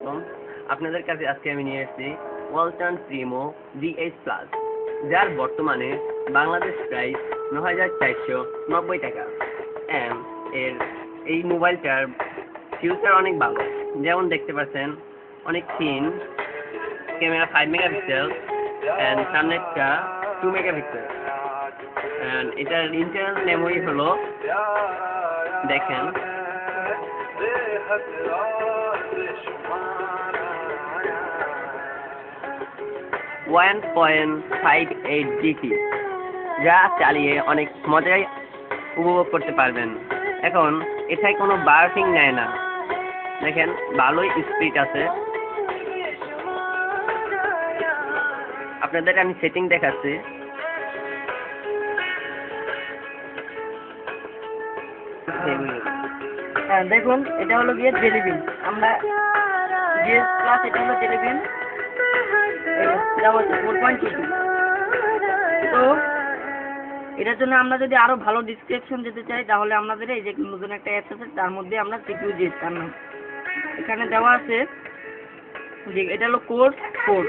আলাইকুম। আপনাদের কাছে আজকে আমি নিয়ে এসেছি ওয়ালটন প্রিমো VH প্লাস, যার বর্তমানে বাংলাদেশ প্রাইস ৯,৪৯০ টাকা। এর এই মোবাইলটার ফিউচার অনেক ভালো, যেমন দেখতে পাচ্ছেন অনেক থিন, ক্যামেরা 5 মেগাপিক্সেল অ্যান্ড সামনেরটা 2 মেগাপিক্সেল অ্যান্ড এটার ইন্টারনাল মেমোরি হলো দেখেন 1.58 GB, যা চালিয়ে অনেক মজাই উপভোগ করতে পারবেন। এখন এটায় কোনো বার্ফিং নেয় না, দেখেন ভালোই স্পিড আছে। আপনাদের আমি সেটিং দেখাচ্ছি। দেখুন, এটা হলো গিয়ে জেলিবিন। আমরা GS প্লাস, এটা হলো জেলিবিন, এটা হচ্ছে 4.2। তো এটার জন্য আমরা যদি আরো ভালো ডিসক্রিপশন দিতে চাই, তাহলে আমাদের এই যে নতুন একটা অ্যাপস আছে, তার মধ্যে আমরা CPU GS তার নাম এখানে দেওয়া আছে যে এটা হলো কোর 4।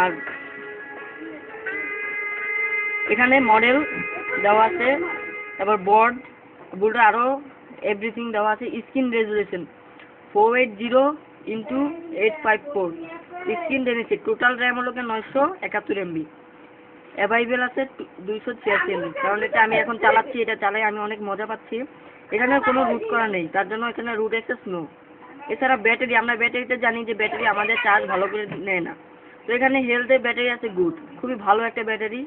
আর এখানে মডেল দেওয়া আছে, তারপর বোর্ডে আরো এভরিথিং দেওয়া আছে। Screen resolution 480x854 screen resolution. Total RAM হলো 971 MB। অ্যাভাইলেবল আছে 286 MB। কারণ এটা আমি এখন চালাচ্ছি, এটা চালাই আমি অনেক মজা পাচ্ছি। এখানে কোনো রুট করা নেই, তার জন্য এখানে রুট অ্যাক্সেস নো। এছাড়া ব্যাটারি, আমরা ব্যাটারিতে জানি যে ব্যাটারি আমাদের চার্জ ভালো করে নেয় না। তো এখানে হেলথের ব্যাটারি আছে গুড, খুবই ভালো একটা ব্যাটারি,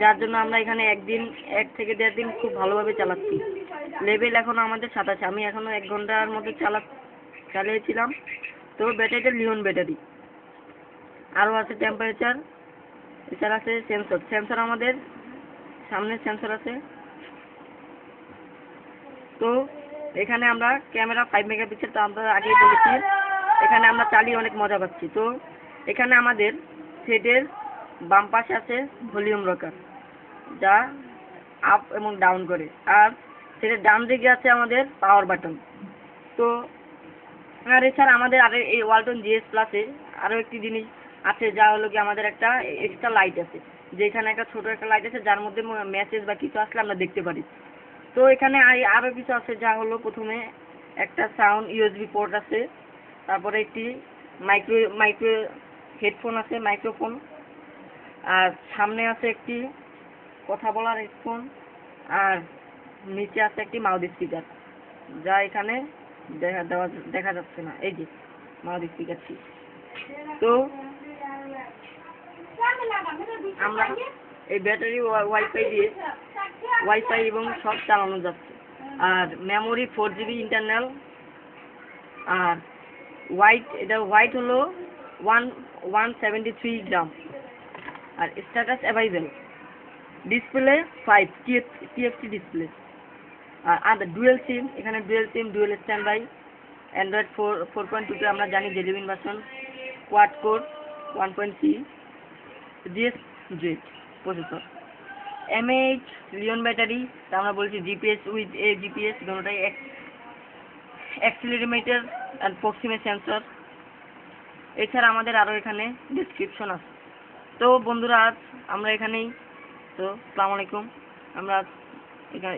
যার জন্য আমরা এখানে 1 থেকে 1.5 দিন খুব ভালোভাবে চালাচ্ছি। লেভেল এখনো আমাদের 27, আমি এখনো 1 ঘন্টার মধ্যে চালিয়েছিলাম। তো ব্যাটারিটা লিওন ব্যাটারি। আরও আছে টেম্পারেচার, এছাড়া আছে সেন্সর আমাদের সামনে সেন্সর আছে। তো এখানে আমরা ক্যামেরা 5 মেগাপিক্সেল, তো আমরা আগেই বলেছি। এখানে আমরা চালিয়ে অনেক মজা পাচ্ছি। তো এখানে আমাদের সেটের বাম পাশে আছে ভলিউম রকার, যা আপ এবং ডাউন করে। আর সেটার ডান দিকে আছে আমাদের পাওয়ার বাটন। তো আর এছাড়া আমাদের আরো এই ওয়ালটন GS প্লাসে আরো একটি জিনিস আছে, যা হলো কি আমাদের একটা এক্সট্রা লাইট আছে, যেখানে একটা ছোট একটা লাইট আছে, যার মধ্যে মেসেজ বা কিছু আসলে আমরা দেখতে পারি। তো এখানে আরো কিছু আছে, যা হলো প্রথমে একটা সাউন্ড USB পোর্ট আছে, তারপরে একটি মাইক্রো হেডফোন আছে, মাইক্রোফোন। আর সামনে আছে একটি কথা বলার হেডফোন। আর নিচে আছে একটি মাউথ স্পিকার, যা এখানে দেখা যাচ্ছে না, এই যে মাউথ স্পিকারটি। তো আমরা এই ব্যাটারি ওয়াইফাই এবং সব চালানো যাচ্ছে। আর মেমোরি 4 GB ইন্টারনাল। আর এটা হোয়াইট হলো 173 গ্রাম। আর status available. Display 5 TFT display. আর ডুয়েল সিম, এখানে ডুয়েল স্ট্যান্ড বাই। অ্যান্ড্রয়েড 4.2 আমরা জানি Jelly Bean version. Quad core 1.3 GS processor. MAH lion battery, তা আমরা বলছি GPS উইথ GPS, দুটোটাই অ্যাক্সিলারোমিটার অ্যান্ড প্রক্সিমে সেন্সর। এছাড়া আমাদের আরও এখানে ডিসক্রিপশন আছে। তো বন্ধুরা, আজ আমরা এখানেই। তো আসসালামু আলাইকুম। আমরা এখানে